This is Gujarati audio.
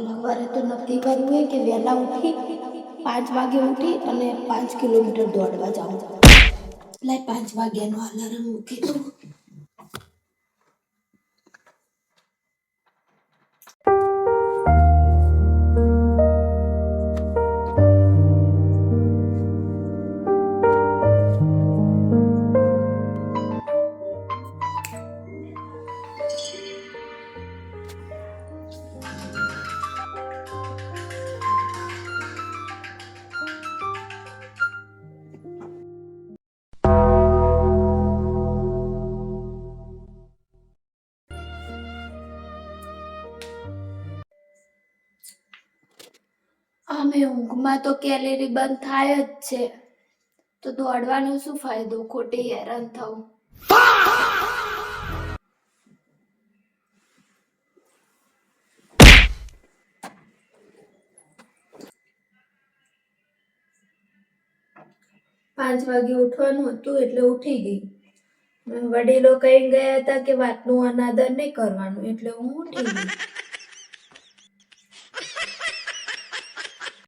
સવારે તો નક્કી કરવું હોય કે વહેલા ઉઠી 5 વાગે ઉઠી અને 5 કિલોમીટર દોડવા જાઉં. એટલે 5 વાગ્યાનો અલાર્મ મૂકી દઉં. આમે ઊંઘમાં તો કેલેરી બંધ થાય જ છે, તો દોડવાનો શું ફાયદો? ખોટી હેરાન થવું. 5 વાગે ઉઠવાનું હતું એટલે ઉઠી ગઈ. વડીલો કહી ગયા હતા કે વાતનું અનાદર નહીં કરવાનું, એટલે હું ઉઠી ગઈ.